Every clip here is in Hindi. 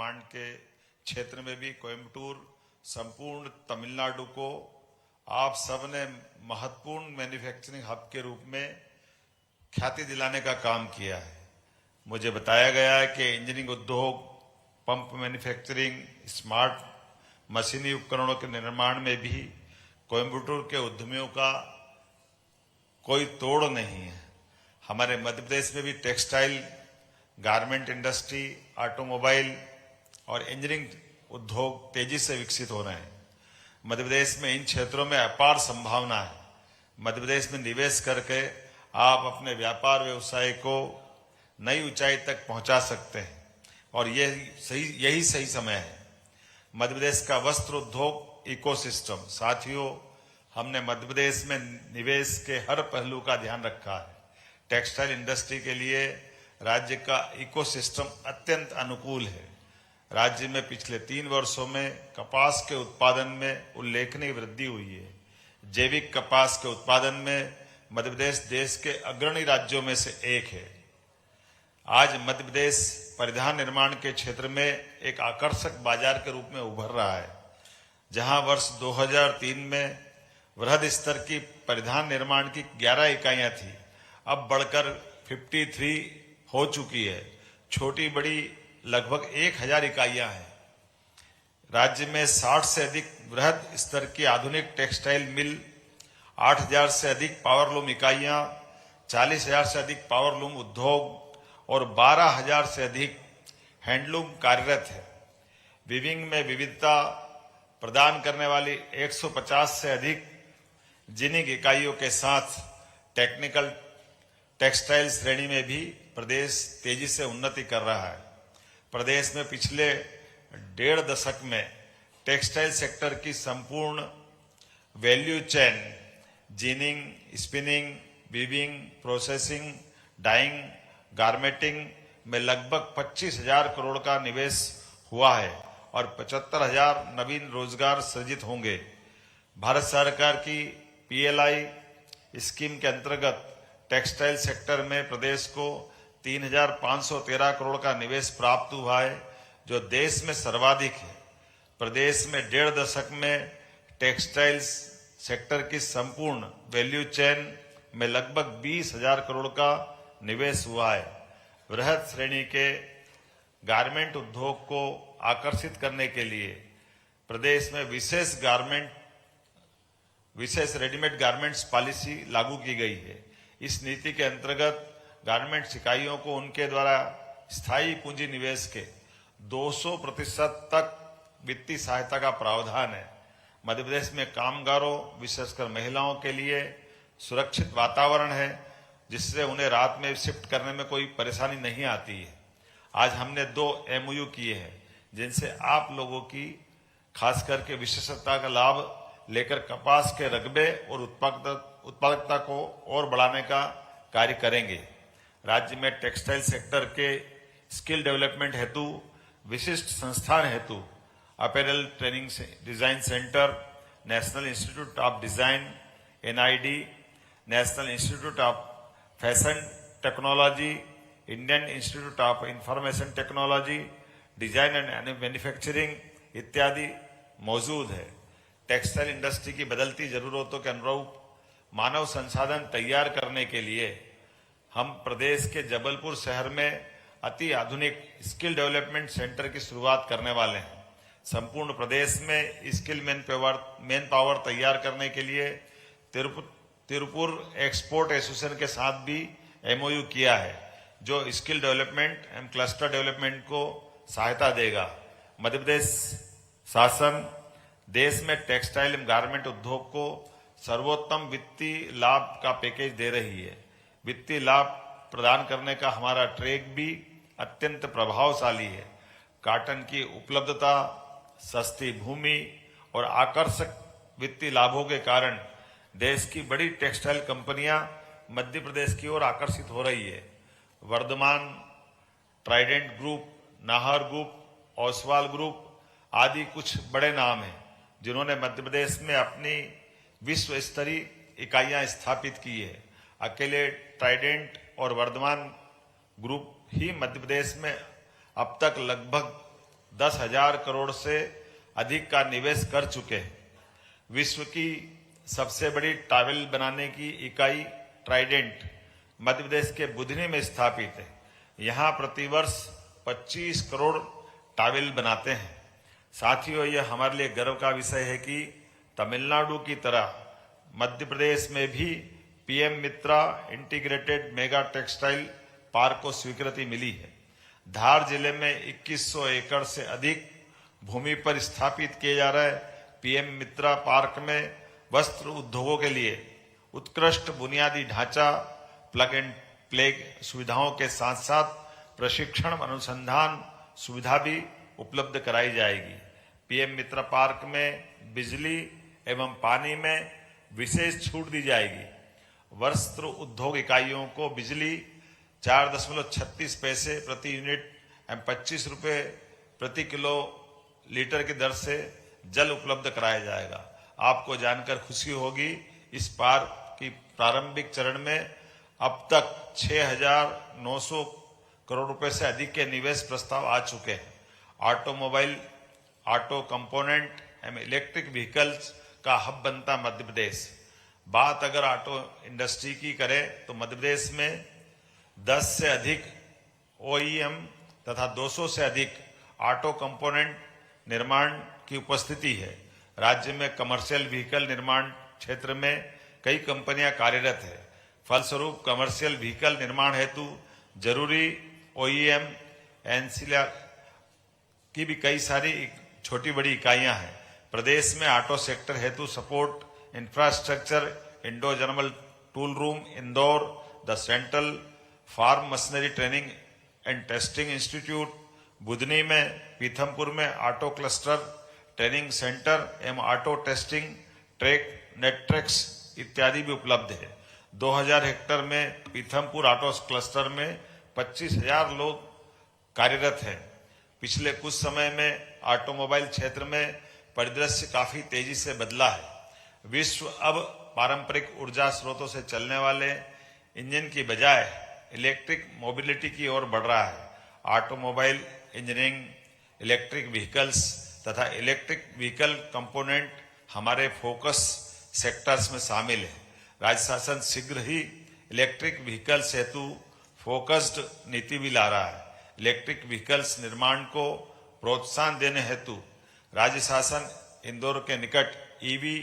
निर्माण के क्षेत्र में भी कोयम्बटूर संपूर्ण तमिलनाडु को आप सबने महत्वपूर्ण मैन्युफैक्चरिंग हब के रूप में ख्याति दिलाने का काम किया है। मुझे बताया गया है कि इंजीनियरिंग उद्योग, पंप मैन्युफैक्चरिंग, स्मार्ट मशीनी उपकरणों के निर्माण में भी कोयम्बटूर के उद्यमियों का कोई तोड़ नहीं है। हमारे मध्य प्रदेश में भी टेक्सटाइल, गारमेंट इंडस्ट्री, ऑटोमोबाइल और इंजीनियरिंग उद्योग तेजी से विकसित हो रहे हैं। मध्य प्रदेश में इन क्षेत्रों में अपार संभावना है। मध्य प्रदेश में निवेश करके आप अपने व्यापार व्यवसाय को नई ऊंचाई तक पहुंचा सकते हैं और यही सही समय है। मध्य प्रदेश का वस्त्र उद्योग इकोसिस्टम, साथियों, हमने मध्य प्रदेश में निवेश के हर पहलू का ध्यान रखा है। टेक्सटाइल इंडस्ट्री के लिए राज्य का इकोसिस्टम अत्यंत अनुकूल है। राज्य में पिछले 3 वर्षों में कपास के उत्पादन में उल्लेखनीय वृद्धि हुई है। जैविक कपास के उत्पादन में मध्य प्रदेश देश के अग्रणी राज्यों में से एक है। आज मध्य प्रदेश परिधान निर्माण के क्षेत्र में एक आकर्षक बाजार के रूप में उभर रहा है। जहां वर्ष 2003 में वृहद स्तर की परिधान निर्माण की 11 इकाइयां थी, अब बढ़कर 53 हो चुकी है। छोटी बड़ी लगभग 1000 इकाइयां हैं। राज्य में 60 से अधिक वृहद स्तर की आधुनिक टेक्सटाइल मिल, 8000 से अधिक पावरलूम इकाइयां, 40000 से अधिक पावरलूम उद्योग और 12000 से अधिक हैंडलूम कार्यरत है। वीविंग में विविधता प्रदान करने वाली 150 से अधिक जिनिंग इकाइयों के साथ टेक्निकल टेक्सटाइल श्रेणी में भी प्रदेश तेजी से उन्नति कर रहा है। प्रदेश में पिछले 1.5 दशक में टेक्सटाइल सेक्टर की संपूर्ण value chain, ginning, spinning, weaving, processing, dyeing, garmenting में लगभग 25,000 करोड़ का निवेश हुआ है और 75,000 नवीन रोजगार सृजित होंगे। भारत सरकार की PLI स्कीम के अंतर्गत टेक्सटाइल सेक्टर में प्रदेश को 3,513 करोड़ का निवेश प्राप्त हुआ है, जो देश में सर्वाधिक है। प्रदेश में 1.5 दशक में टेक्सटाइल सेक्टर की संपूर्ण वैल्यू चेन में लगभग 20,000 करोड़ का निवेश हुआ है। वृहद श्रेणी के गारमेंट उद्योग को आकर्षित करने के लिए प्रदेश में विशेष रेडीमेड गारमेंट्स पॉलिसी लागू की गई है। इस नीति के अंतर्गत गारमेंट्स इकाइयों को उनके द्वारा स्थायी पूंजी निवेश के 200% तक वित्तीय सहायता का प्रावधान है। मध्य प्रदेश में कामगारों, विशेषकर महिलाओं के लिए सुरक्षित वातावरण है, जिससे उन्हें रात में शिफ्ट करने में कोई परेशानी नहीं आती है। आज हमने 2 MOU किए हैं, जिनसे आप लोगों की खास करके विशेषता का लाभ लेकर कपास के रकबे और उत्पादकता को और बढ़ाने का कार्य करेंगे। राज्य में टेक्सटाइल सेक्टर के स्किल डेवलपमेंट हेतु विशिष्ट संस्थान हेतु apparel training design centre, national institute of design NID, national institute of fashion technology, Indian institute of information technology, design and manufacturing इत्यादि मौजूद है। टेक्सटाइल इंडस्ट्री की बदलती जरूरतों के अनुरूप मानव संसाधन तैयार करने के लिए हम प्रदेश के जबलपुर शहर में अति आधुनिक स्किल डेवलपमेंट सेंटर की शुरुआत करने वाले हैं। संपूर्ण प्रदेश में स्किल मैन पावर तैयार करने के लिए तिरुपुर एक्सपोर्ट एसोसिएशन के साथ भी MOU किया है, जो स्किल डेवलपमेंट एवं क्लस्टर डेवलपमेंट को सहायता देगा। मध्य प्रदेश शासन देश में टेक्सटाइल एवं गारमेंट उद्योग को सर्वोत्तम वित्तीय लाभ का पैकेज दे रही है। वित्तीय लाभ प्रदान करने का हमारा ट्रैक भी अत्यंत प्रभावशाली है। कॉटन की उपलब्धता, सस्ती भूमि और आकर्षक वित्तीय लाभों के कारण देश की बड़ी टेक्सटाइल कंपनियां मध्य प्रदेश की ओर आकर्षित हो रही है। Vardhman, Trident group, Nahar group, Oswal group आदि कुछ बड़े नाम हैं, जिन्होंने मध्य प्रदेश में अपनी विश्व स्तरीय इकाइयां स्थापित की है। अकेले ट्राइडेंट और वर्धमान ग्रुप ही मध्य प्रदेश में अब तक लगभग 10,000 करोड़ से अधिक का निवेश कर चुके हैं। विश्व की सबसे बड़ी टॉवेल बनाने की इकाई ट्राइडेंट मध्य प्रदेश के बुधनी में स्थापित है। यहाँ प्रतिवर्ष 25 करोड़ टॉवेल बनाते हैं। साथियों, यह हमारे लिए गर्व का विषय है कि तमिलनाडु की तरह मध्य प्रदेश में भी पीएम मित्रा इंटीग्रेटेड मेगा टेक्सटाइल पार्क को स्वीकृति मिली है। धार जिले में 2100 एकड़ से अधिक भूमि पर स्थापित किए जा रहे पीएम मित्रा पार्क में वस्त्र उद्योगों के लिए उत्कृष्ट बुनियादी ढांचा, प्लग एंड प्ले सुविधाओं के साथ साथ प्रशिक्षण अनुसंधान सुविधा भी उपलब्ध कराई जाएगी। पीएम मित्रा पार्क में बिजली एवं पानी में विशेष छूट दी जाएगी। वस्त्र उद्योग इकाइयों को बिजली 4.36 पैसे प्रति यूनिट एवं 25 रुपये प्रति किलो लीटर की दर से जल उपलब्ध कराया जाएगा। आपको जानकर खुशी होगी, इस पार्क की प्रारंभिक चरण में अब तक 6,900 करोड़ रुपए से अधिक के निवेश प्रस्ताव आ चुके हैं। ऑटोमोबाइल, ऑटो कंपोनेंट एवं इलेक्ट्रिक व्हीकल्स का हब बनता मध्य प्रदेश। बात अगर ऑटो इंडस्ट्री की करें तो मध्य प्रदेश में 10 से अधिक OEM तथा 200 से अधिक ऑटो कंपोनेंट निर्माण की उपस्थिति है। राज्य में कमर्शियल व्हीकल निर्माण क्षेत्र में कई कंपनियां कार्यरत है। फलस्वरूप कमर्शियल व्हीकल निर्माण हेतु जरूरी OEM एनसीआर की भी कई सारी छोटी बड़ी इकाइयां हैं। प्रदेश में ऑटो सेक्टर हेतु support infrastructure Indo German tool room Indore, the central farm machinery training and testing institute Budhni में, पीथमपुर में ऑटो क्लस्टर ट्रेनिंग सेंटर एवं ऑटो टेस्टिंग ट्रैक नेटट्रैक्स इत्यादि भी उपलब्ध है। 2000 हेक्टेयर में पीथमपुर ऑटो क्लस्टर में 25,000 लोग कार्यरत हैं। पिछले कुछ समय में ऑटोमोबाइल क्षेत्र में परिदृश्य काफी तेजी से बदला है। विश्व अब पारंपरिक ऊर्जा स्रोतों से चलने वाले इंजन की बजाय इलेक्ट्रिक मोबिलिटी की ओर बढ़ रहा है। ऑटोमोबाइल इंजीनियरिंग, इलेक्ट्रिक व्हीकल्स तथा इलेक्ट्रिक व्हीकल कंपोनेंट हमारे फोकस सेक्टर्स में शामिल है। राज्य शासन शीघ्र ही इलेक्ट्रिक व्हीकल्स हेतु फोकस्ड नीति भी ला रहा है। इलेक्ट्रिक व्हीकल्स निर्माण को प्रोत्साहन देने हेतु राज्य शासन इंदौर के निकट ईवी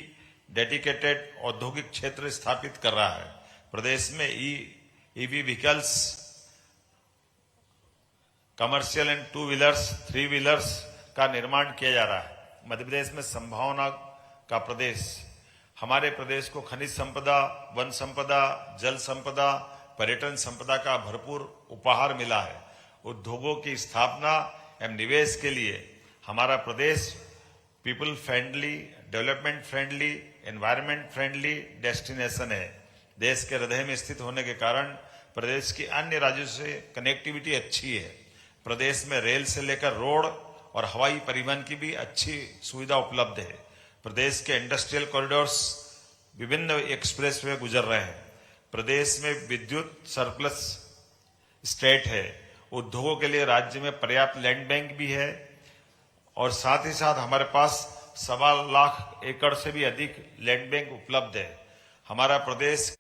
डेडिकेटेड औद्योगिक क्षेत्र स्थापित कर रहा है। प्रदेश में EV vehicles, commercial and 2 wheelers, 3 wheelers का निर्माण किया जा रहा है। मध्य प्रदेश में संभावना का प्रदेश। हमारे प्रदेश को खनिज संपदा, वन संपदा, जल संपदा, पर्यटन संपदा का भरपूर उपहार मिला है। उद्योगों की स्थापना एवं निवेश के लिए हमारा प्रदेश people friendly, development friendly, environment friendly destination है। देश के हृदय में स्थित होने के कारण प्रदेश की अन्य राज्यों से कनेक्टिविटी अच्छी है। प्रदेश में रेल से लेकर रोड और हवाई परिवहन की भी अच्छी सुविधा उपलब्ध है। प्रदेश के इंडस्ट्रियल कॉरिडोर्स, विभिन्न एक्सप्रेसवे गुजर रहे हैं। प्रदेश में विद्युत सरप्लस स्टेट है। उद्योगों के लिए राज्य में पर्याप्त लैंड बैंक भी है और साथ ही साथ हमारे पास 1.25 लाख एकड़ से भी अधिक लैंड बैंक उपलब्ध है। हमारा प्रदेश